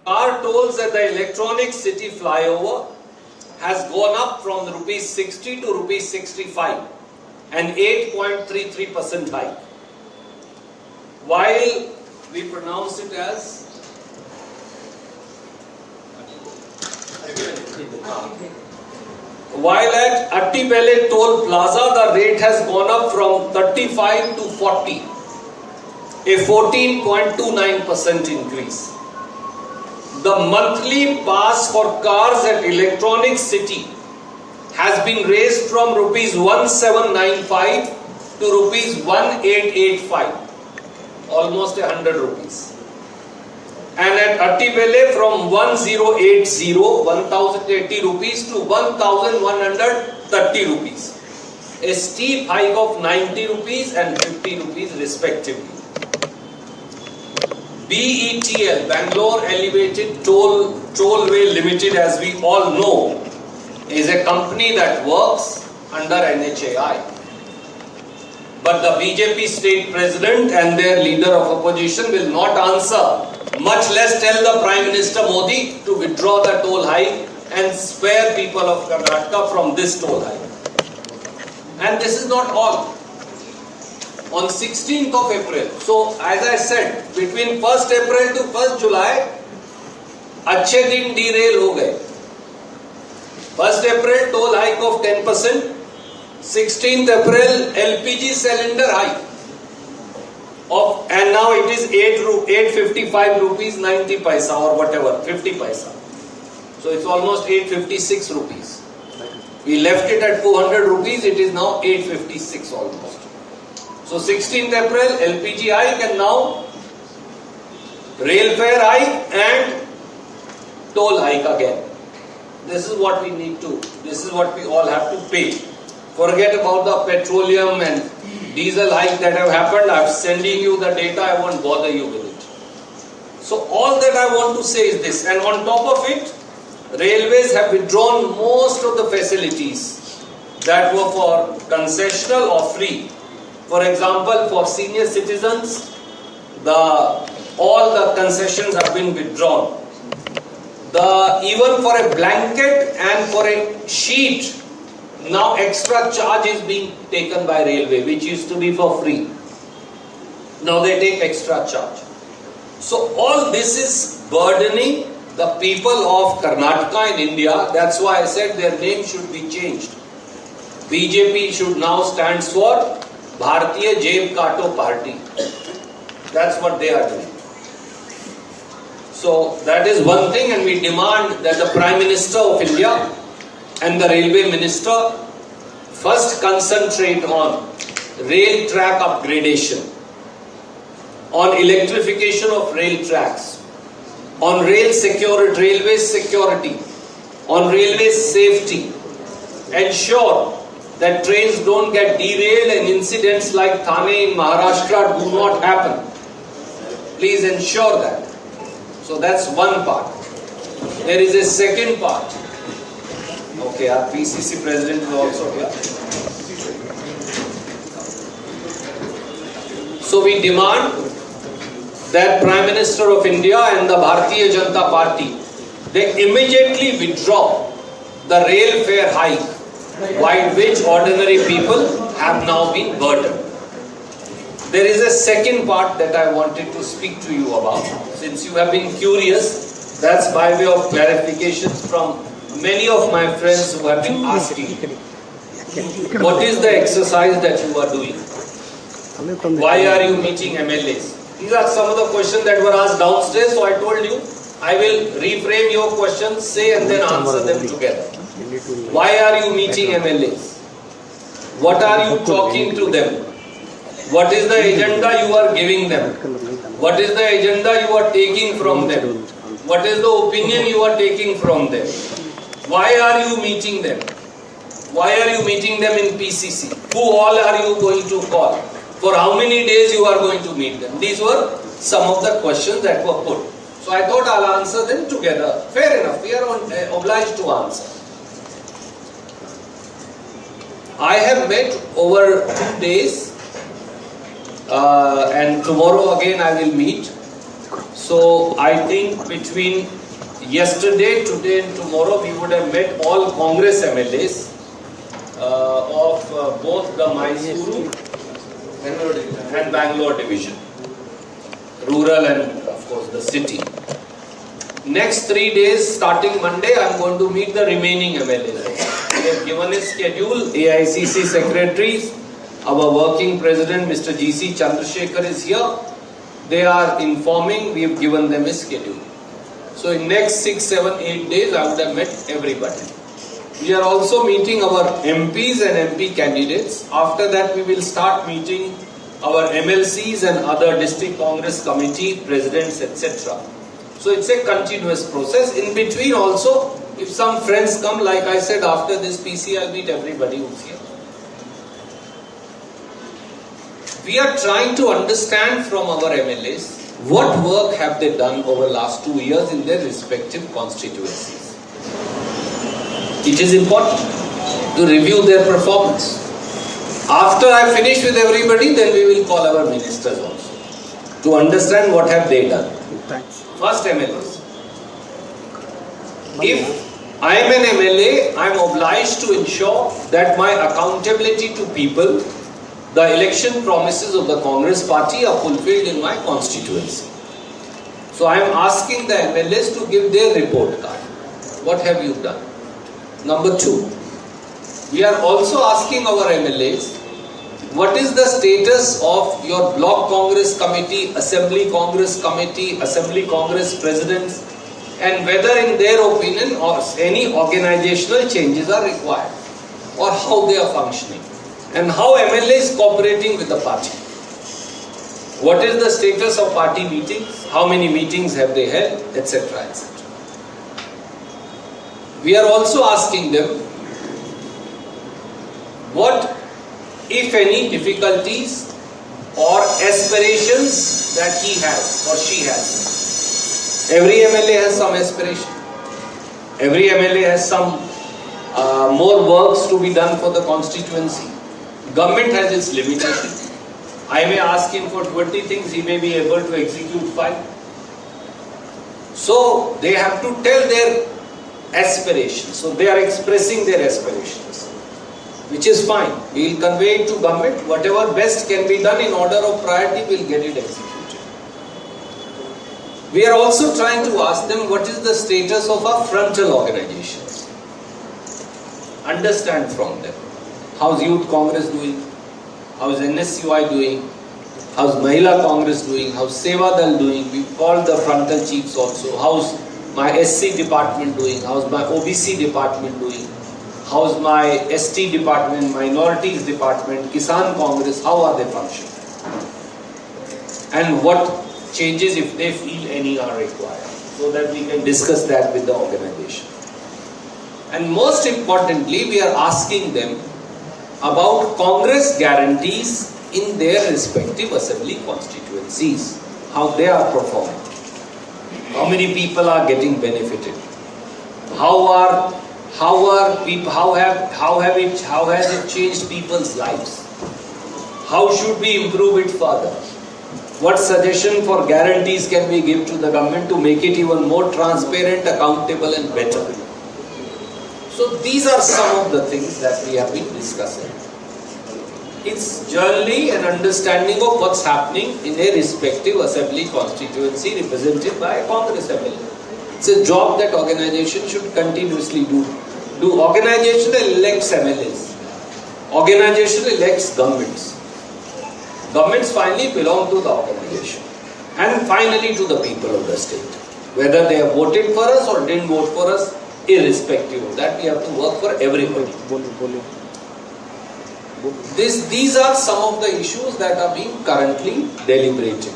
Car tolls at the electronic city flyover has gone up from rupees 60 to rupees 65, an 8.33% hike. While we pronounce it as while at Attipele Toll Plaza the rate has gone up from 35 to 40, a 14.29% increase. The monthly pass for cars at Electronic City has been raised from rupees 1795 to rupees 1885, almost 100 rupees. And at Attipele from 1080 rupees to 1130 rupees, a steep hike of 90 rupees and 50 rupees respectively. BETL, Bangalore Elevated Tollway Limited, as we all know, is a company that works under NHAI. But the BJP state president and their leader of opposition will not answer, much less tell the Prime Minister Modi to withdraw the toll hike and spare people of Karnataka from this toll hike. And this is not all. On 16th of April, so as I said, between 1st April to 1st July, अच्छे दिन derail हो गए. 1st April toll hike of 10%, 16th April LPG cylinder hike of, and now it is 855 rupees 90 paisa or whatever, 50 paisa. So it's almost 856 rupees. We left it at 400 rupees, it is now 856 almost. So 16th April LPG hike and now rail fare hike and toll hike again. This is what we need to, this is what we all have to pay. Forget about the petroleum and diesel hike that have happened. I'm sending you the data, I won't bother you with it. So all that I want to say is this, and on top of it, railways have withdrawn most of the facilities that were for concessional or free. For example, for senior citizens, all the concessions have been withdrawn. Even for a blanket and for a sheet, now extra charge is being taken by railway, which used to be for free. Now they take extra charge. So all this is burdening the people of Karnataka in India. That's why I said their name should be changed. BJP should now stand for Bharatiya Jeb Kato Party. That's what they are doing. So that is one thing, and we demand that the Prime Minister of India and the Railway Minister first concentrate on rail track upgradation, on electrification of rail tracks, on railway security, on railway safety. Ensure that trains don't get derailed and incidents like Thane in Maharashtra do not happen. Please ensure that. So that's one part. There is a second part. Okay, our PCC president is also here. So we demand that Prime Minister of India and the Bharatiya Janata Party, they immediately withdraw the rail fare hike, by which ordinary people have now been burdened. There is a second part that I wanted to speak to you about. Since you have been curious, that's by way of clarifications from many of my friends who have been asking, what is the exercise that you are doing? Why are you meeting MLAs? These are some of the questions that were asked downstairs, so I told you, I will reframe your questions, say and then answer them together. Why are you meeting MLAs? What are you talking to them? What is the agenda you are giving them? What is the agenda you are taking from them? What is the opinion you are taking from them? Why are you meeting them? Why are you meeting them in PCC? Who all are you going to call? For how many days you are going to meet them? These were some of the questions that were put. So I thought I'll answer them together. Fair enough, we are obliged to answer. I have met over 2 days and tomorrow again I will meet So I think between yesterday, today and tomorrow we would have met all Congress MLAs of both the Mysuru and Bangalore division, rural and of course the city. Next 3 days, starting Monday, I am going to meet the remaining MLAs. We have given a schedule. AICC secretaries, our working president Mr. GC Chandrasekhar is here. They are informing, we have given them a schedule. So in next 6, 7, 8 days, I would have met everybody. We are also meeting our MPs and MP candidates. After that, we will start meeting our MLCs and other district Congress committee presidents, etc. So it's a continuous process. In between also, if some friends come, like I said, after this PC, I'll meet everybody who's here. We are trying to understand from our MLAs what work have they done over last 2 years in their respective constituencies. It is important to review their performance. After I finish with everybody, then we will call our ministers also to understand what have they done. First, MLAs. If I am an MLA, I am obliged to ensure that my accountability to people, the election promises of the Congress party are fulfilled in my constituency. So I am asking the MLAs to give their report card. What have you done? Number 2, we are also asking our MLAs, what is the status of your block Congress committee, assembly Congress committee, assembly Congress presidents, and whether in their opinion or any organizational changes are required, or how they are functioning, and how MLA is cooperating with the party. What is the status of party meetings, how many meetings have they held, etc. etc. We are also asking them, what if any difficulties or aspirations that he has or she has. Every MLA has some aspiration. Every MLA has some more works to be done for the constituency. Government has its limitations. I may ask him for 20 things, he may be able to execute 5. So they have to tell their aspirations. So they are expressing their aspirations, which is fine. We will convey it to government. Whatever best can be done in order of priority, we will get it executed. We are also trying to ask them what is the status of our frontal organizations. Understand from them. How's Youth Congress doing? How's NSUI doing? How's Mahila Congress doing? How's Seva Dal doing? We called the frontal chiefs also. How's my SC department doing? How's my OBC department doing? How's my ST department, minorities department, Kisan Congress, how are they functioning? And what changes, if they feel any, are required, so that we can discuss that with the organization. And most importantly, we are asking them about Congress guarantees in their respective assembly constituencies, how they are performing, how many people are getting benefited, how has it changed people's lives, how should we improve it further, what suggestion for guarantees can we give to the government to make it even more transparent, accountable and better. So these are some of the things that we have been discussing. It's generally an understanding of what's happening in a respective assembly constituency represented by a Congress MLA. It's a job that organization should continuously do. Organization elects MLAs. Organization elects governments. Governments finally belong to the organization. And finally to the people of the state. Whether they have voted for us or didn't vote for us, irrespective of that, we have to work for everybody. These are some of the issues that are being currently deliberated.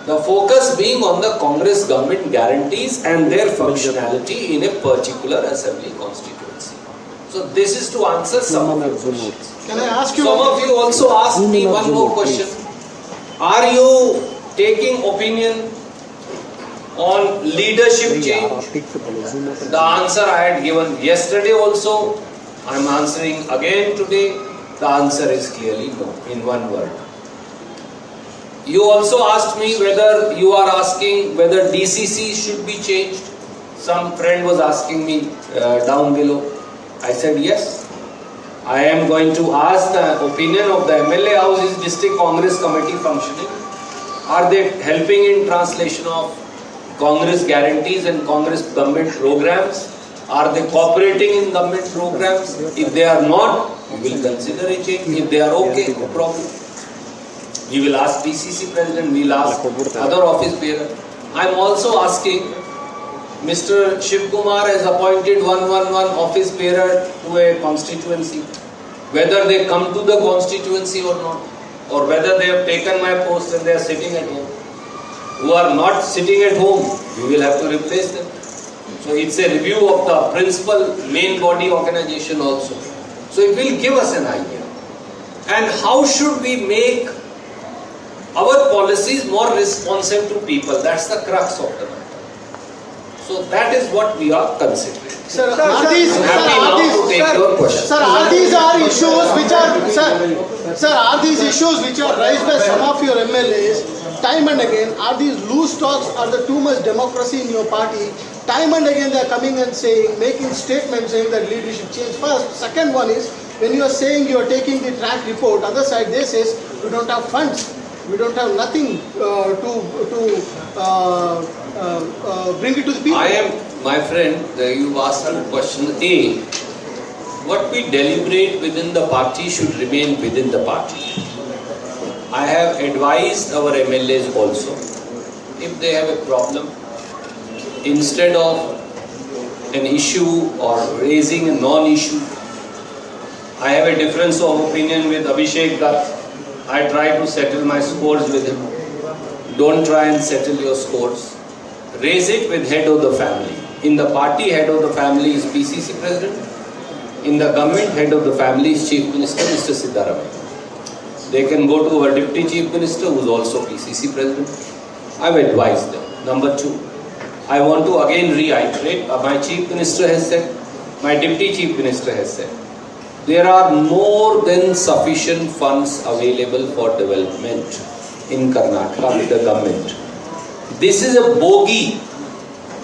The focus being on the Congress government guarantees and their functionality in a particular assembly constituency. So this is to answer some of your questions. Can I ask you? Some of you also asked me one more question. Are you taking opinion on leadership change? The answer I had given yesterday also, I am answering again today. The answer is clearly no, in one word. You also asked me whether you are asking whether DCC should be changed. Some friend was asking me down below. I said yes. I am going to ask the opinion of the MLA. How is District Congress Committee functioning? Are they helping in translation of Congress guarantees and Congress government programs? Are they cooperating in government programs? If they are not, we will consider a change. If they are okay, no problem. We will ask DCC President, we will ask other office bearer. I am also asking Mr. Shivakumar has appointed 111 office bearer to a constituency. Whether they come to the constituency or not, or whether they have taken my post and they are sitting at home. Who are not sitting at home, we will have to replace them. So it's a review of the principal main body organization also. So it will give us an idea. And how should we make our policies more responsive to people? That's the crux of the matter. So that is what we are considering. Sir, are these issues which are raised by some of your MLAs time and again? Are these loose talks? Are there too much democracy in your party? Time and again they are coming and saying, making statements saying that leadership change. First, second one is when you are saying you are taking the track report. Other side they says we don't have funds. We don't have nothing to bring it to the people. My friend, you asked a question. A, what we deliberate within the party should remain within the party. I have advised our MLAs also, if they have a problem, instead of an issue or raising a non-issue, I have a difference of opinion with Abhishek Dutt. I try to settle my scores with him. Don't try and settle your scores. Raise it with head of the family. In the party, head of the family is PCC President. In the government, head of the family is Chief Minister, Mr. Siddaramaiah. They can go to our Deputy Chief Minister, who is also PCC President. I have advised them. Number two, I want to again reiterate, my Chief Minister has said, my Deputy Chief Minister has said, there are more than sufficient funds available for development in Karnataka with the government. This is a bogey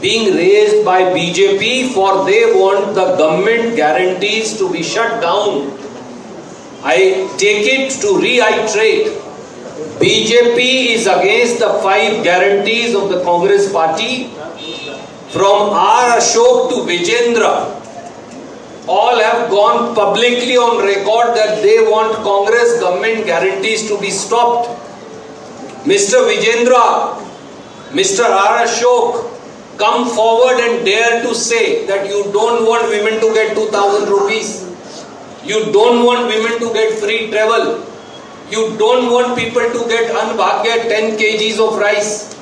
being raised by BJP for they want the government guarantees to be shut down. I take it to reiterate, BJP is against the 5 guarantees of the Congress party from R. Ashok to Vijendra. All have gone publicly on record that they want Congress government guarantees to be stopped. Mr. Vijendra, Mr. R. Ashok, come forward and dare to say that you don't want women to get 2,000 rupees. You don't want women to get free travel. You don't want people to get Anbhagya 10 kgs of rice.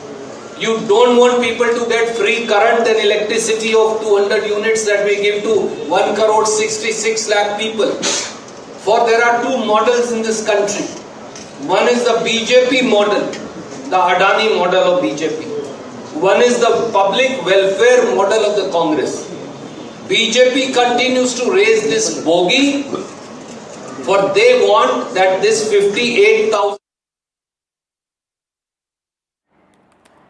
You don't want people to get free current and electricity of 200 units that we give to 1 crore 66 lakh people. For there are 2 models in this country. One is the BJP model, the Adani model of BJP. One is the public welfare model of the Congress. BJP continues to raise this bogey, for they want that this 58,000.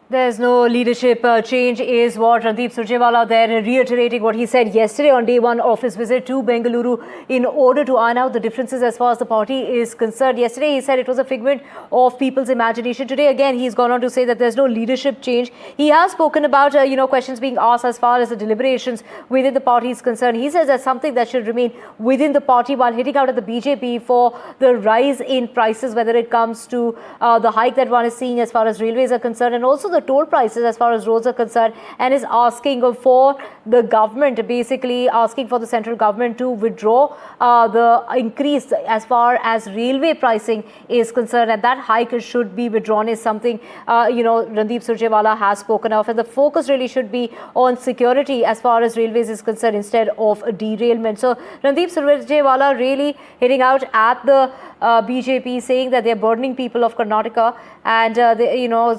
There's no leadership change is what Randeep Surjewala there reiterating what he said yesterday on day 1 of his visit to Bengaluru in order to iron out the differences as far as the party is concerned. Yesterday he said it was a figment of people's imagination. Today again he's gone on to say that there's no leadership change. He has spoken about questions being asked as far as the deliberations within the party is concerned. He says that's something that should remain within the party while hitting out at the BJP for the rise in prices, whether it comes to the hike that one is seeing as far as railways are concerned and also the toll prices as far as roads are concerned, and is asking for the government, basically asking for the central government to withdraw the increase as far as railway pricing is concerned, and that hike should be withdrawn is something Randeep Surjewala has spoken of, and the focus really should be on security as far as railways is concerned instead of derailment. So Randeep Surjewala really hitting out at the BJP, saying that they're burdening people of Karnataka, and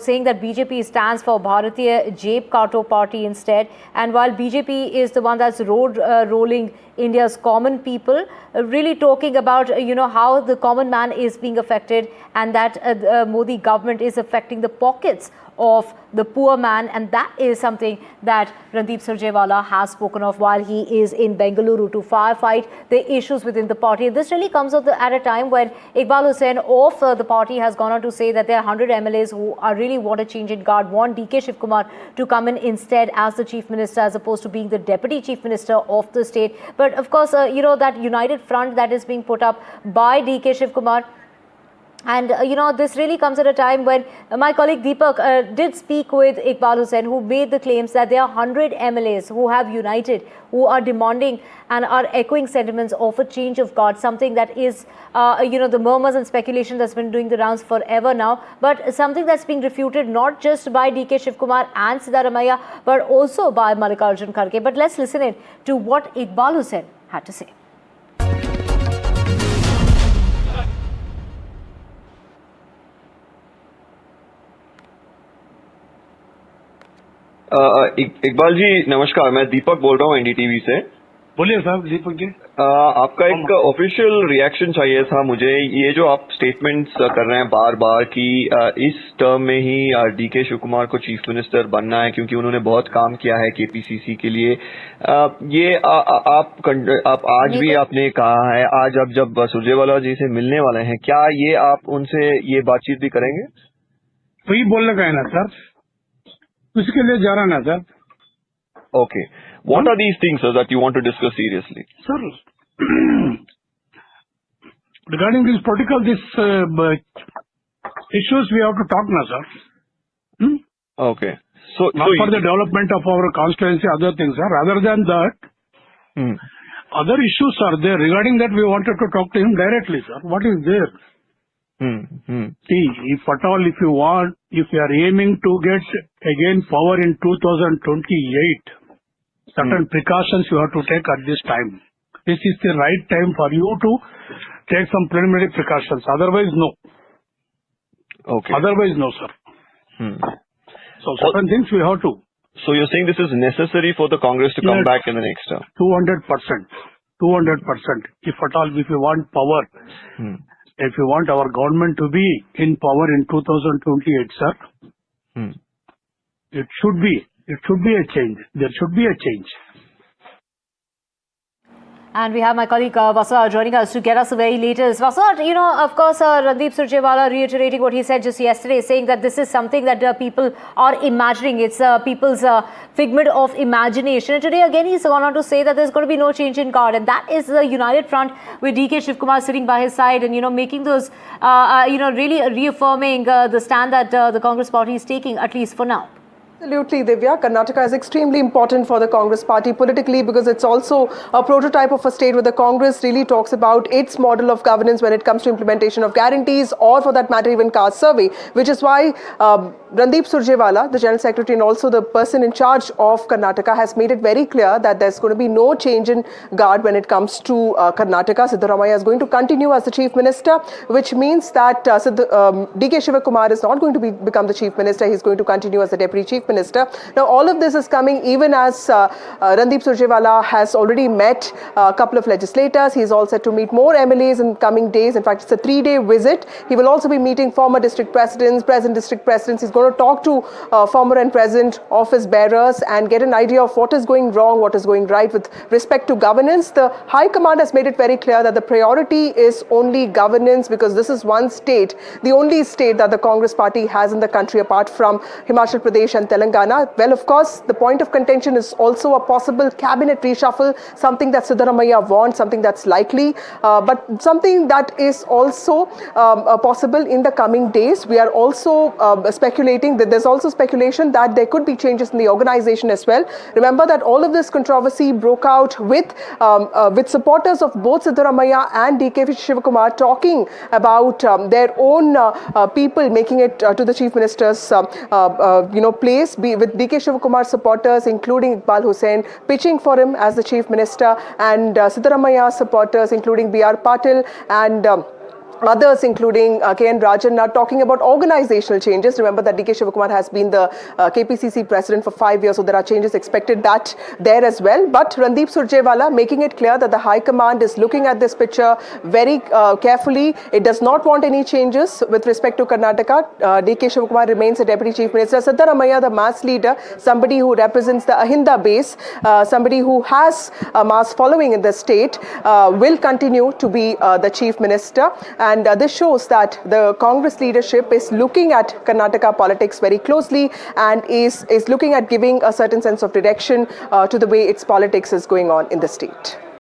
saying that BJP is stands for Bharatiya Jeb Kato Party instead. And while BJP is the one that's rolling India's common people, really talking about how the common man is being affected, and that Modi government is affecting the pockets of the poor man, and that is something that Randeep Surjewala has spoken of while he is in Bengaluru to firefight the issues within the party. This really comes at a time when Iqbal Hussain of the party has gone on to say that there are 100 MLAs who really want a change in guard, want DK Shivakumar to come in instead as the chief minister as opposed to being the deputy chief minister of the state. But of course, that united front that is being put up by DK Shivakumar. And, this really comes at a time when my colleague Deepak did speak with Iqbal Hussain, who made the claims that there are 100 MLAs who have united, who are demanding and are echoing sentiments of a change of guard, something that is, the murmurs and speculation that's been doing the rounds forever now, but something that's being refuted not just by DK Shivakumar and Siddaramaiah, but also by Mallikarjun Kharge. But let's listen in to what Iqbal Hussain had to say. Iqbal ji नमस्कार, मैं दीपक बोल रहा हूँ NDTV से। बोलिए साहब दीपक जी। आपका एक ऑफिशियल रिएक्शन चाहिए था मुझे। ये जो आप स्टेटमेंट्स कर रहे हैं बार बार कि इस टर्म में ही डीके शिवकुमार को चीफ मिनिस्टर बनना है क्योंकि उन्होंने बहुत काम किया है केपीसीसी के लिए, ये आप आज भी आपने कहा है, आज आप जब सुरजेवाला जी से मिलने वाले हैं, क्या ये आप उनसे ये बातचीत भी करेंगे? वही बोलने का है ना सर, उसके लिए जा रहा ना sir. Okay. What are these things, sir, that you want to discuss seriously? Sir, regarding this political, issues we have to talk now, sir. Okay. So for the development of our constituency, other things, sir. Other than that, other issues are there. Regarding that, we wanted to talk to him directly, sir. What is there? See, if at all, if you are aiming to get again power in 2028, certain precautions you have to take at this time. This is the right time for you to take some preliminary precautions. Otherwise, no. Okay. Otherwise, no, sir. So certain things we have to. So you're saying this is necessary for the Congress to come back in the next term? 200%. 200%. If at all, if you want power, if you want our government to be in power in 2028, sir, it should be a change. There should be a change. And we have my colleague Vasant joining us to get us the very latest. Vasant, of course, Randeep Surjewala reiterating what he said just yesterday, saying that this is something that people are imagining. It's people's figment of imagination. And today, again, he's gone on to say that there's going to be no change in guard. And that is the united front with DK Shivakumar sitting by his side and, making those, really reaffirming the stand that the Congress party is taking, at least for now. Absolutely, Divya. Karnataka is extremely important for the Congress party politically because it's also a prototype of a state where the Congress really talks about its model of governance when it comes to implementation of guarantees or, for that matter, even caste survey, which is why Randeep Surjewala, the General Secretary and also the person in charge of Karnataka, has made it very clear that there's going to be no change in guard when it comes to Karnataka. Siddaramaiah is going to continue as the Chief Minister, which means that DK Shivakumar is not going to become the Chief Minister. He's going to continue as the Deputy Chief Minister. Now, all of this is coming even as Randeep Surjewala has already met a couple of legislators. He's all set to meet more MLAs in coming days. In fact, it's a 3-day visit. He will also be meeting former district presidents, present district presidents. He's going to talk to former and present office bearers and get an idea of what is going wrong, what is going right with respect to governance. The High Command has made it very clear that the priority is only governance because this is one state, the only state that the Congress party has in the country apart from Himachal Pradesh and Telangana. Well, of course, the point of contention is also a possible cabinet reshuffle, something that Siddaramaiah wants, something that's likely, but something that is also possible in the coming days. We are also speculating that there's also speculation that there could be changes in the organization as well. Remember that all of this controversy broke out with supporters of both Siddaramaiah and DK Shivakumar talking about their own people making it to the Chief Minister's place, with DK Shivakumar supporters, including Iqbal Hussain, pitching for him as the Chief Minister, and Siddaramaiah supporters, including B.R. Patil and others, including K.N. Rajan, are talking about organizational changes. Remember that D.K. Shivakumar has been the KPCC president for 5 years, so there are changes expected that there as well. But Randeep Surjewala making it clear that the High Command is looking at this picture very carefully. It does not want any changes with respect to Karnataka. D.K. Shivakumar remains the Deputy Chief Minister. Siddaramaiah, the mass leader, somebody who represents the Ahinda base, somebody who has a mass following in the state, will continue to be the Chief Minister. And this shows that the Congress leadership is looking at Karnataka politics very closely and is looking at giving a certain sense of direction to the way its politics is going on in the state.